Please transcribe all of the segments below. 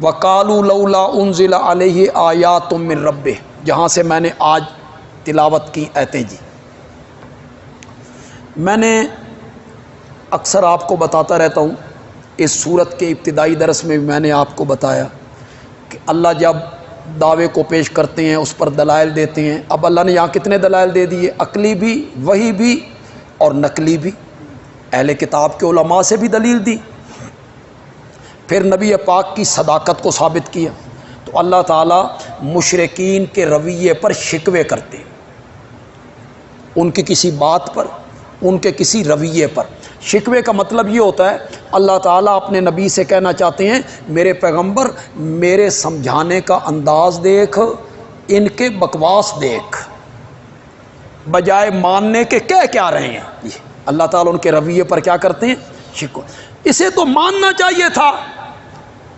وَقَالُوا لَوْلَا أُنزِلَ عَلَيْهِ آيَاتٌ مِّن رَبِّهِ، جہاں سے میں نے آج تلاوت کی آیتیں جی۔ میں نے اکثر آپ کو بتاتا رہتا ہوں، اس صورت کے ابتدائی درس میں بھی میں نے آپ کو بتایا کہ اللہ جب دعوے کو پیش کرتے ہیں اس پر دلائل دیتے ہیں۔ اب اللہ نے یہاں کتنے دلائل دے دیے؟ عقلی بھی، وحی بھی اور نقلی بھی۔ اہل کتاب کے علماء سے بھی دلیل دی، پھر نبی پاک کی صداقت کو ثابت کیا۔ تو اللہ تعالیٰ مشرکین کے رویے پر شکوے کرتے، ان کی کسی بات پر، ان کے کسی رویے پر۔ شکوے کا مطلب یہ ہوتا ہے اللہ تعالیٰ اپنے نبی سے کہنا چاہتے ہیں میرے پیغمبر میرے سمجھانے کا انداز دیکھ، ان کے بکواس دیکھ، بجائے ماننے کے کہہ کیا رہے ہیں۔ اللہ تعالیٰ ان کے رویے پر کیا کرتے ہیں؟ شکوہ۔ اسے تو ماننا چاہیے تھا،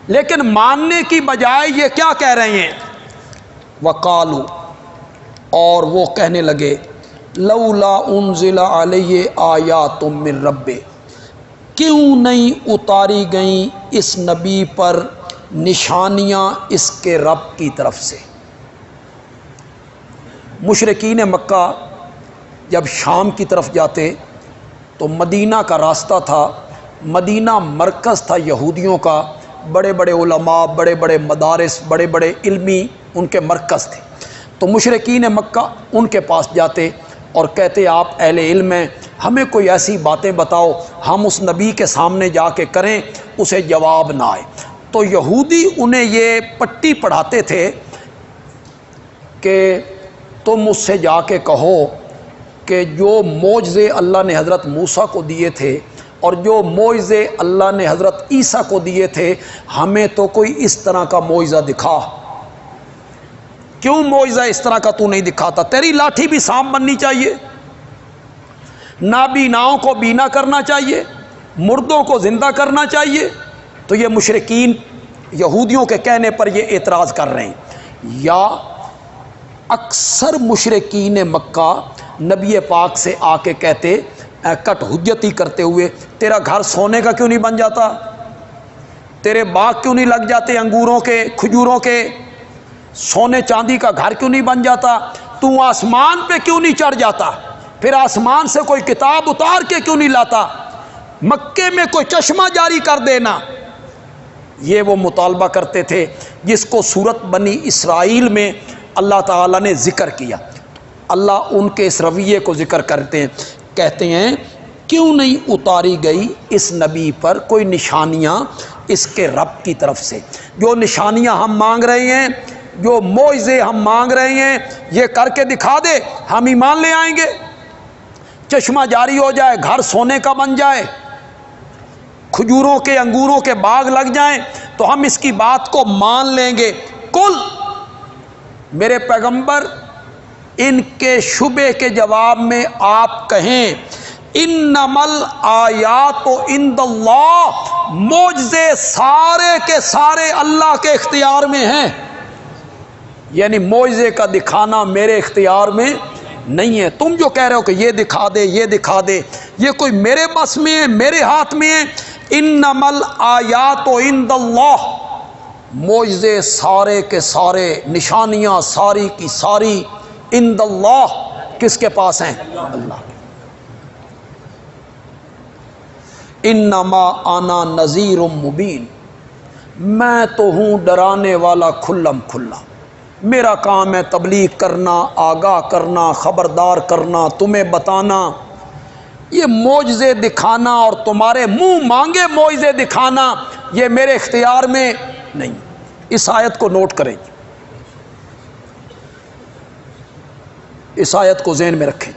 لیکن ماننے کی بجائے یہ کیا کہہ رہے ہیں؟ وقالو، اور وہ کہنے لگے لولا انزل علیہ آیات من ربہ، کیوں نہیں اتاری گئیں اس نبی پر نشانیاں اس کے رب کی طرف سے۔ مشرکین مکہ جب شام کی طرف جاتے تو مدینہ کا راستہ تھا، مدینہ مرکز تھا یہودیوں کا، بڑے بڑے علماء، بڑے بڑے مدارس، بڑے بڑے علمی ان کے مرکز تھے۔ تو مشرکین مکہ ان کے پاس جاتے اور کہتے آپ اہل علم ہیں، ہمیں کوئی ایسی باتیں بتاؤ ہم اس نبی کے سامنے جا کے کریں، اسے جواب نہ آئے۔ تو یہودی انہیں یہ پٹی پڑھاتے تھے کہ تم اس سے جا کے کہو کہ جو معجزے اللہ نے حضرت موسیٰ کو دیے تھے اور جو معجزے اللہ نے حضرت عیسیٰ کو دیے تھے، ہمیں تو کوئی اس طرح کا معجزہ دکھا۔ کیوں معجزہ اس طرح کا تو نہیں دکھاتا؟ تیری لاٹھی بھی سانپ بننی چاہیے، نابیناؤں کو بینا کرنا چاہیے، مردوں کو زندہ کرنا چاہیے۔ تو یہ مشرکین یہودیوں کے کہنے پر یہ اعتراض کر رہے ہیں۔ یا اکثر مشرکین مکہ نبی پاک سے آ کے کہتے کٹ حجتی کرتے ہوئے، تیرا گھر سونے کا کیوں نہیں بن جاتا؟ تیرے باغ کیوں نہیں لگ جاتے انگوروں کے، کھجوروں کے؟ سونے چاندی کا گھر کیوں نہیں بن جاتا؟ تو آسمان پہ کیوں نہیں چڑھ جاتا؟ پھر آسمان سے کوئی کتاب اتار کے کیوں نہیں لاتا؟ مکے میں کوئی چشمہ جاری کر دینا۔ یہ وہ مطالبہ کرتے تھے جس کو سورت بنی اسرائیل میں اللہ تعالیٰ نے ذکر کیا۔ اللہ ان کے اس رویے کو ذکر کرتے ہیں، کہتے ہیں کیوں نہیں اتاری گئی اس نبی پر کوئی نشانیاں اس کے رب کی طرف سے؟ جو نشانیاں ہم مانگ رہے ہیں، جو معجزے ہم مانگ رہے ہیں، یہ کر کے دکھا دے، ہم ایمان لے آئیں گے۔ چشمہ جاری ہو جائے، گھر سونے کا بن جائے، کھجوروں کے انگوروں کے باغ لگ جائیں تو ہم اس کی بات کو مان لیں گے۔ کل، میرے پیغمبر ان کے شبے کے جواب میں آپ کہیں انما الآیات عند اللہ، معجزے سارے کے سارے اللہ کے اختیار میں ہیں۔ یعنی معجزے کا دکھانا میرے اختیار میں نہیں ہے۔ تم جو کہہ رہے ہو کہ یہ دکھا دے، یہ دکھا دے، یہ کوئی میرے بس میں ہے، میرے ہاتھ میں ہے؟ انما الآیات عند اللہ، معجزے سارے کے سارے، نشانیاں ساری کی ساری عند اللہ، کس کے پاس ہیں؟ اللہ۔ انما انا نذیر مبین، میں تو ہوں ڈرانے والا کھلم کھلا۔ میرا کام ہے تبلیغ کرنا، آگاہ کرنا، خبردار کرنا، تمہیں بتانا۔ یہ معجزے دکھانا اور تمہارے منہ مانگے معجزے دکھانا یہ میرے اختیار میں نہیں۔ اس آیت کو نوٹ کریں، اس آیت کو ذہن میں رکھیں۔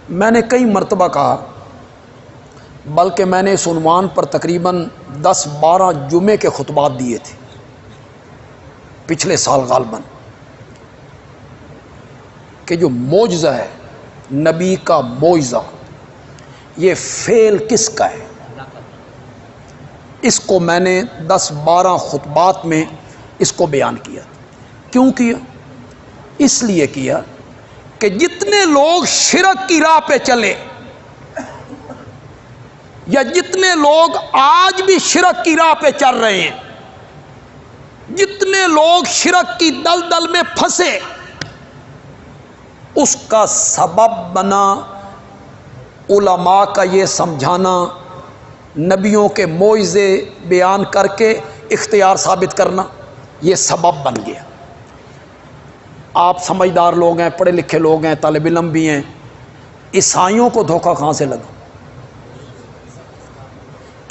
میں نے کئی مرتبہ کہا، بلکہ میں نے اس عنوان پر تقریباً 10-12 جمعے کے خطبات دیے تھے پچھلے سال غالباً، کہ جو معجزہ ہے، نبی کا معجزہ، یہ فعل کس کا ہے؟ اس کو میں نے 10-12 خطبات میں اس کو بیان کیا۔ کیوں کیا؟ اس لیے کیا کہ جتنے لوگ شرک کی راہ پہ چلے، یا جتنے لوگ آج بھی شرک کی راہ پہ چل رہے ہیں، جتنے لوگ شرک کی دلدل میں پھنسے، اس کا سبب بنا علماء کا یہ سمجھانا، نبیوں کے معجزے بیان کر کے اختیار ثابت کرنا، یہ سبب بن گیا۔ آپ سمجھدار لوگ ہیں، پڑھے لکھے لوگ ہیں، طالب علم بھی ہیں، عیسائیوں کو دھوکہ کہاں سے لگا؟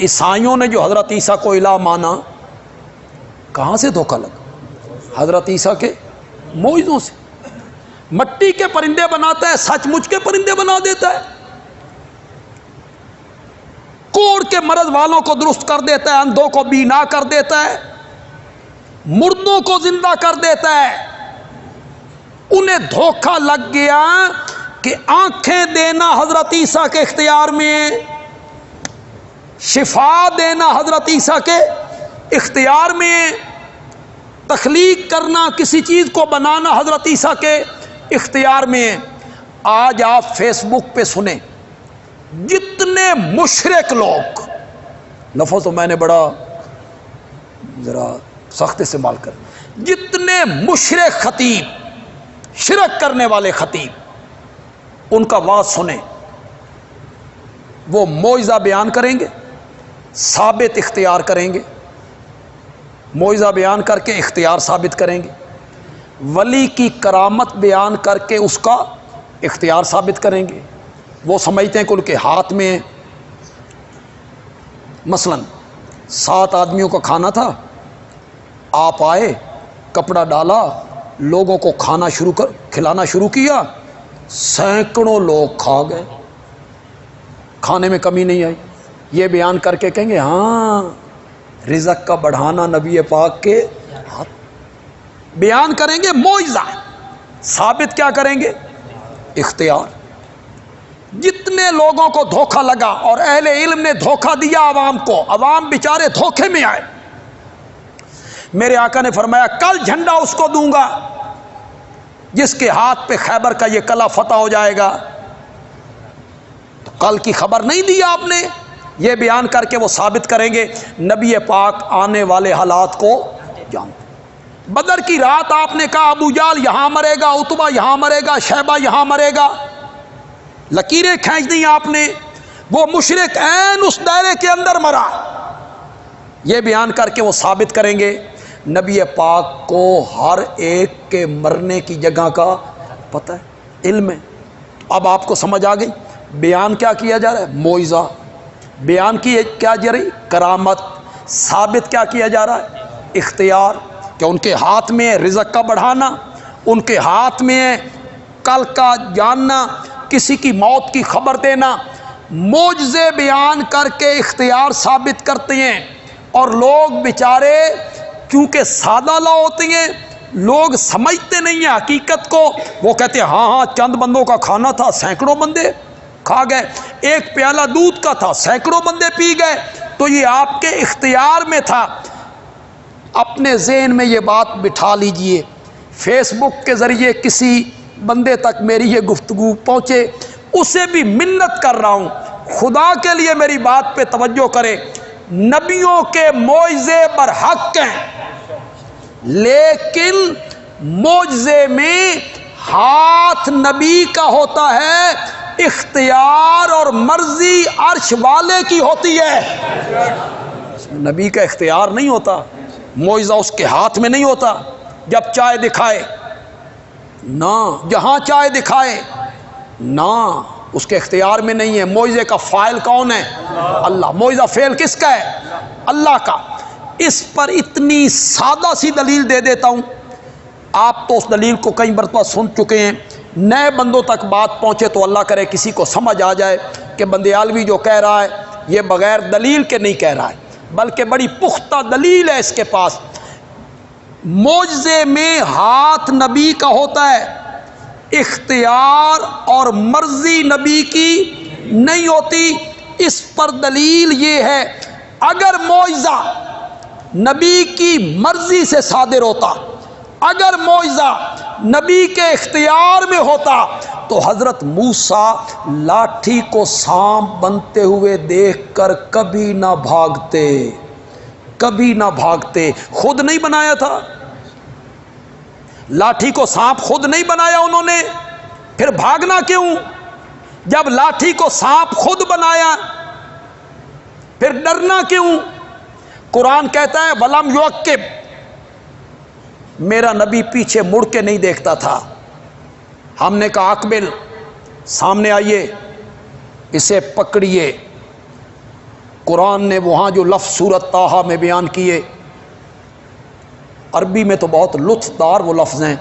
عیسائیوں نے جو حضرت عیسیٰ کو الہ مانا، کہاں سے دھوکہ لگا؟ حضرت عیسیٰ کے معجزوں سے۔ مٹی کے پرندے بناتا ہے، سچ مچ کے پرندے بنا دیتا ہے، کوڑ کے مرض والوں کو درست کر دیتا ہے، اندھوں کو بینا کر دیتا ہے، مردوں کو زندہ کر دیتا ہے۔ انہیں دھوکہ لگ گیا کہ آنکھیں دینا حضرت عیسیٰ کے اختیار میں، شفا دینا حضرت عیسیٰ کے اختیار میں، تخلیق کرنا، کسی چیز کو بنانا حضرت عیسیٰ کے اختیار میں۔ آج آپ فیس بک پہ سنیں، جتنے مشرک لوگ، لفظ تو میں نے بڑا ذرا سخت استعمال کر، جتنے مشرک خطیب، شرک کرنے والے خطیب، ان کا واز سنیں، وہ معجزہ بیان کریں گے، ثابت اختیار کریں گے، معجزہ بیان کر کے اختیار ثابت کریں گے، ولی کی کرامت بیان کر کے اس کا اختیار ثابت کریں گے۔ وہ سمجھتے ہیں کہ ان کے ہاتھ میں، مثلا 7 آدمیوں کا کھانا تھا، آپ آئے، کپڑا ڈالا، لوگوں کو کھلانا شروع کیا، سینکڑوں لوگ کھا گئے، کھانے میں کمی نہیں آئی۔ یہ بیان کر کے کہیں گے ہاں رزق کا بڑھانا نبی پاک کے ہاتھ، بیان کریں گے معجزہ، ثابت کیا کریں گے؟ اختیار۔ جتنے لوگوں کو دھوکہ لگا اور اہل علم نے دھوکہ دیا عوام کو، عوام بیچارے دھوکے میں آئے، میرے آقا نے فرمایا کل جھنڈا اس کو دوں گا جس کے ہاتھ پہ خیبر کا یہ قلعہ فتح ہو جائے گا۔ تو کل کی خبر نہیں دی آپ نے، یہ بیان کر کے وہ ثابت کریں گے نبی پاک آنے والے حالات کو جانتے۔ بدر کی رات آپ نے کہا ابو جہل یہاں مرے گا، عتبہ یہاں مرے گا، شیبہ یہاں مرے گا، لکیریں کھینچ دیں آپ نے، وہ مشرک عین اس دائرے کے اندر مرا، یہ بیان کر کے وہ ثابت کریں گے نبی پاک کو ہر ایک کے مرنے کی جگہ کا پتہ ہے، علم ہے۔ اب آپ کو سمجھ آ گئی بیان کیا کیا جا رہا ہے؟ معجزہ بیان کی کیا جا رہی؟ کرامت۔ ثابت کیا کیا جا رہا ہے؟ اختیار، کہ ان کے ہاتھ میں ہے رزق کا بڑھانا، ان کے ہاتھ میں ہے کل کا جاننا، کسی کی موت کی خبر دینا۔ معجزے بیان کر کے اختیار ثابت کرتے ہیں، اور لوگ بیچارے کیونکہ سادہ لا ہوتے ہیں، لوگ سمجھتے نہیں ہیں حقیقت کو، وہ کہتے ہیں ہاں چند بندوں کا کھانا تھا، سینکڑوں بندے کھا گئے، ایک پیالہ دودھ کا تھا، سینکڑوں بندے پی گئے، تو یہ آپ کے اختیار میں تھا۔ اپنے ذہن میں یہ بات بٹھا لیجئے، فیس بک کے ذریعے کسی بندے تک میری یہ گفتگو پہنچے، اسے بھی منت کر رہا ہوں، خدا کے لیے میری بات پہ توجہ کرے۔ نبیوں کے معجزے برحق ہیں، لیکن معجزے میں ہاتھ نبی کا ہوتا ہے، اختیار اور مرضی عرش والے کی ہوتی ہے، نبی کا اختیار نہیں ہوتا، معجزہ اس کے ہاتھ میں نہیں ہوتا۔ جب چائے دکھائے نہ، جہاں چائے دکھائے نہ، اس کے اختیار میں نہیں ہے۔ معجزے کا فاعل کون ہے؟ اللہ۔ معجزہ فعل کس کا ہے؟ اللہ کا۔ اس پر اتنی سادہ سی دلیل دے دیتا ہوں، آپ تو اس دلیل کو کئی مرتبہ سن چکے ہیں، نئے بندوں تک بات پہنچے تو اللہ کرے کسی کو سمجھ آ جائے کہ بندیالوی جو کہہ رہا ہے یہ بغیر دلیل کے نہیں کہہ رہا ہے، بلکہ بڑی پختہ دلیل ہے اس کے پاس۔ معجزے میں ہاتھ نبی کا ہوتا ہے، اختیار اور مرضی نبی کی نہیں ہوتی۔ اس پر دلیل یہ ہے، اگر معجزہ نبی کی مرضی سے صادر ہوتا، اگر معجزہ نبی کے اختیار میں ہوتا تو حضرت موسیٰ لاٹھی کو سانپ بنتے ہوئے دیکھ کر کبھی نہ بھاگتے، کبھی نہ بھاگتے۔ خود نہیں بنایا تھا لاٹھی کو، سانپ خود نہیں بنایا انہوں نے، پھر بھاگنا کیوں؟ جب لاٹھی کو سانپ خود بنایا پھر ڈرنا کیوں؟ قرآن کہتا ہے وَلَمْ يُعَقِّبْ، میرا نبی پیچھے مڑ کے نہیں دیکھتا تھا۔ ہم نے کہا اقبل، سامنے آئیے، اسے پکڑیے۔ قرآن نے وہاں جو لفظ سورۃ طٰہٰ میں بیان کیے، عربی میں تو بہت لطف دار وہ لفظ ہیں،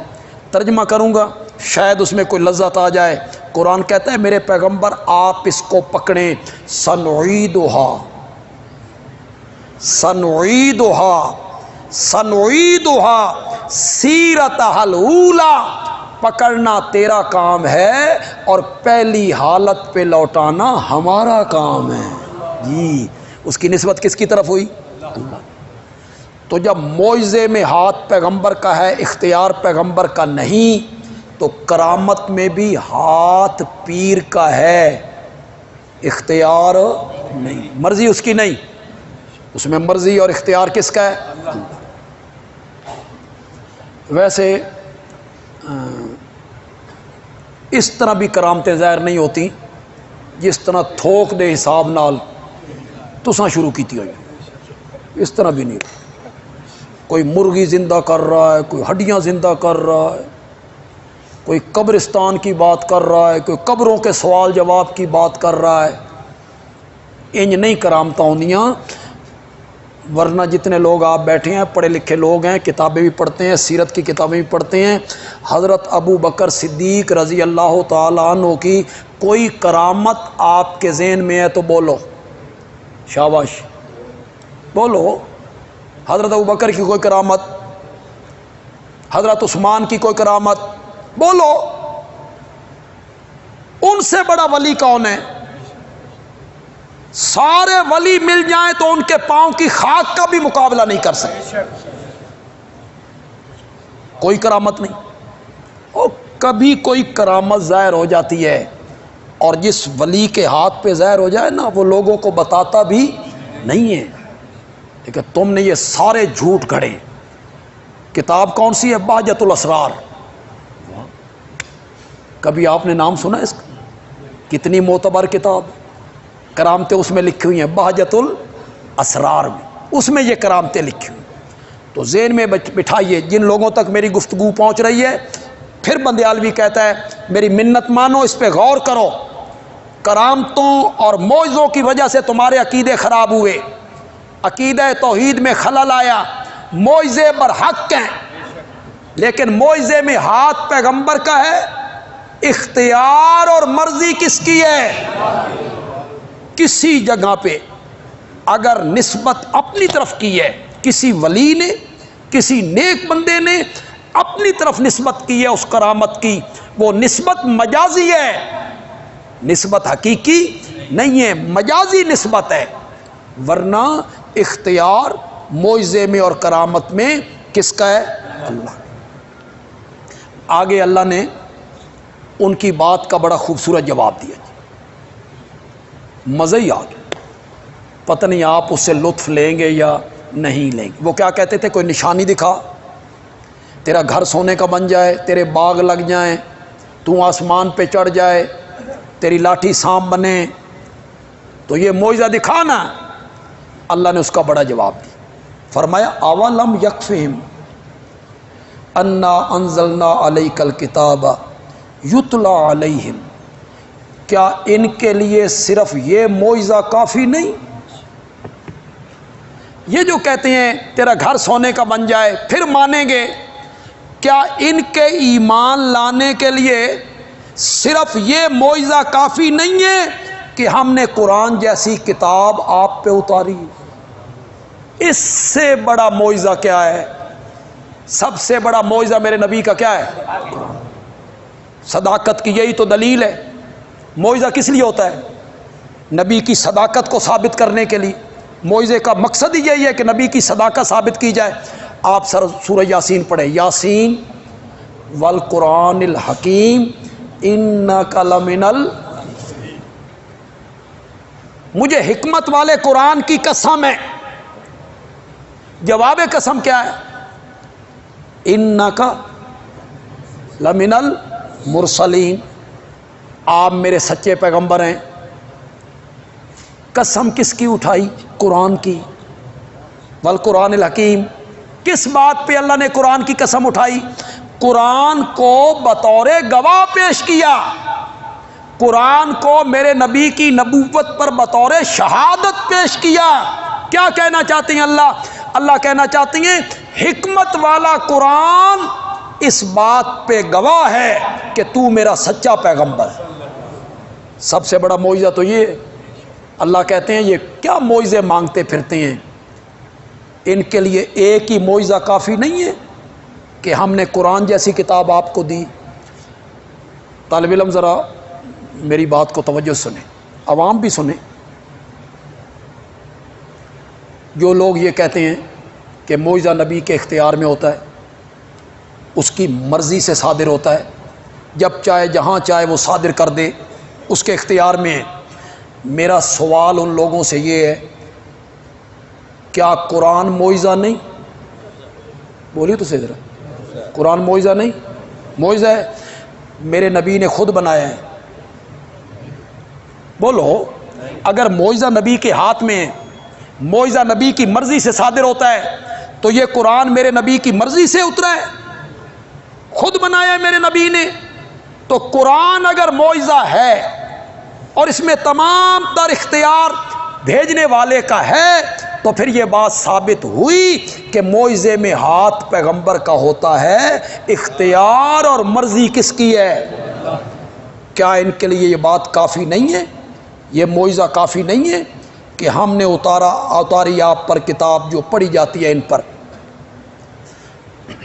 ترجمہ کروں گا شاید اس میں کوئی لذت آ جائے۔ قرآن کہتا ہے میرے پیغمبر آپ اس کو پکڑیں، سنعیدھا سنعیدھا سنعیدھا سیرتھا الاولیٰ، پکڑنا تیرا کام ہے اور پہلی حالت پہ لوٹانا ہمارا کام ہے۔ جی، اس کی نسبت کس کی طرف ہوئی؟ اللہ۔ تو جب معجزے میں ہاتھ پیغمبر کا ہے، اختیار پیغمبر کا نہیں، تو کرامت میں بھی ہاتھ پیر کا ہے، اختیار نہیں، مرضی اس کی نہیں، اس میں مرضی اور اختیار کس کا ہے؟ اللہ۔ ویسے اس طرح بھی کرامتیں ظاہر نہیں ہوتی جس طرح تھوک دے حساب نال تساں شروع کیتی ہوئی، اس طرح بھی نہیں ہوتی۔ کوئی مرغی زندہ کر رہا ہے، کوئی ہڈیاں زندہ کر رہا ہے، کوئی قبرستان کی بات کر رہا ہے، کوئی قبروں کے سوال جواب کی بات کر رہا ہے۔ انج نہیں کرامتاں ہوندیاں، ورنہ جتنے لوگ آپ بیٹھے ہیں پڑھے لکھے لوگ ہیں، کتابیں بھی پڑھتے ہیں، سیرت کی کتابیں بھی پڑھتے ہیں، حضرت ابو بکر صدیق رضی اللہ تعالیٰ عنہ کی کوئی کرامت آپ کے ذہن میں ہے تو بولو، شاباش بولو۔ حضرت ابو بکر کی کوئی کرامت، حضرت عثمان کی کوئی کرامت، بولو۔ ان سے بڑا ولی کون ہے؟ سارے ولی مل جائیں تو ان کے پاؤں کی خاک کا بھی مقابلہ نہیں کر سکتے، کوئی کرامت نہیں۔ اور کبھی کوئی کرامت ظاہر ہو جاتی ہے اور جس ولی کے ہاتھ پہ ظاہر ہو جائے نا، وہ لوگوں کو بتاتا بھی نہیں ہے، لیکن تم نے یہ سارے جھوٹ گھڑے۔ کتاب کون سی ہے؟ بہجت الاسرار۔ کبھی آپ نے نام سنا اس کا؟ کتنی معتبر کتاب، کرامتیں اس میں لکھی ہوئی ہیں، بہجت الاسرار میں، اس میں یہ کرامتیں لکھی ہوئی۔ تو ذہن میں بٹھائیے، جن لوگوں تک میری گفتگو پہنچ رہی ہے، پھر بندیالوی کہتا ہے میری منت مانو، اس پہ غور کرو، کرامتوں اور معجزوں کی وجہ سے تمہارے عقیدے خراب ہوئے، عقیدہ توحید میں خلل آیا۔ معجزے برحق ہیں، لیکن معجزے میں ہاتھ پیغمبر کا ہے، اختیار اور مرضی کس کی ہے؟ کسی جگہ پہ اگر نسبت اپنی طرف کی ہے، کسی ولی نے، کسی نیک بندے نے اپنی طرف نسبت کی ہے اس کرامت کی، وہ نسبت مجازی ہے، نسبت حقیقی نہیں ہے، مجازی نسبت ہے۔ ورنہ اختیار معجزے میں اور کرامت میں کس کا ہے؟ اللہ۔ آگے اللہ نے ان کی بات کا بڑا خوبصورت جواب دیا، مزہ ہی آ گیا۔ پتہ نہیں آپ اس سے لطف لیں گے یا نہیں لیں گے۔ وہ کیا کہتے تھے؟ کوئی نشانی دکھا، تیرا گھر سونے کا بن جائے، تیرے باغ لگ جائیں، تو آسمان پہ چڑھ جائے، تیری لاٹھی سانپ بنے، تو یہ معجزہ دکھا نا۔ اللہ نے اس کا بڑا جواب دیا، فرمایا اولم یکفہم انا انزلنا علیک الکتاب یتلی علیہم، کیا ان کے لیے صرف یہ معجزہ کافی نہیں؟ یہ جو کہتے ہیں تیرا گھر سونے کا بن جائے پھر مانیں گے، کیا ان کے ایمان لانے کے لیے صرف یہ معجزہ کافی نہیں ہے کہ ہم نے قرآن جیسی کتاب آپ پہ اتاری؟ اس سے بڑا معجزہ کیا ہے؟ سب سے بڑا معجزہ میرے نبی کا کیا ہے؟ صداقت کی یہی تو دلیل ہے۔ معجزہ کس لیے ہوتا ہے؟ نبی کی صداقت کو ثابت کرنے کے لیے۔ معجزے کا مقصد ہی یہی ہے کہ نبی کی صداقت ثابت کی جائے۔ آپ سورہ یاسین پڑھیں، یاسین والقرآن الحکیم انک لمن مجھے حکمت والے قرآن کی قسم ہے. جواب قسم کیا ہے؟ انک لمن المرسلین، آپ میرے سچے پیغمبر ہیں. قسم کس کی اٹھائی؟ قرآن کی. والقرآن الحکیم، کس بات پہ اللہ نے قرآن کی قسم اٹھائی؟ قرآن کو بطور گواہ پیش کیا، قرآن کو میرے نبی کی نبوت پر بطور شہادت پیش کیا. کیا کہنا چاہتی ہیں اللہ کہنا چاہتی ہیں حکمت والا قرآن اس بات پہ گواہ ہے کہ تو میرا سچا پیغمبر ہے. سب سے بڑا معجزہ تو یہ، اللہ کہتے ہیں یہ کیا معجزے مانگتے پھرتے ہیں، ان کے لیے ایک ہی معجزہ کافی نہیں ہے کہ ہم نے قرآن جیسی کتاب آپ کو دی. طالب علم ذرا میری بات کو توجہ سنیں، عوام بھی سنیں. جو لوگ یہ کہتے ہیں کہ معجزہ نبی کے اختیار میں ہوتا ہے، اس کی مرضی سے صادر ہوتا ہے، جب چاہے جہاں چاہے وہ صادر کر دے، اس کے اختیار میں ہے. میرا سوال ان لوگوں سے یہ ہے، کیا قرآن معجزہ نہیں؟ بولیے تو صحیح ذرا، قرآن معجزہ نہیں؟ معجزہ ہے، میرے نبی نے خود بنایا ہے. بولو، اگر معجزہ نبی کے ہاتھ میں ہے، معجزہ نبی کی مرضی سے صادر ہوتا ہے، تو یہ قرآن میرے نبی کی مرضی سے اترا ہے، خود بنایا ہے میرے نبی نے. تو قرآن اگر معجزہ ہے اور اس میں تمام تر اختیار بھیجنے والے کا ہے، تو پھر یہ بات ثابت ہوئی کہ معجزے میں ہاتھ پیغمبر کا ہوتا ہے، اختیار اور مرضی کس کی ہے؟ کیا ان کے لیے یہ بات کافی نہیں ہے؟ یہ معجزہ کافی نہیں ہے کہ ہم نے اتاری آپ پر کتاب جو پڑھی جاتی ہے ان پر؟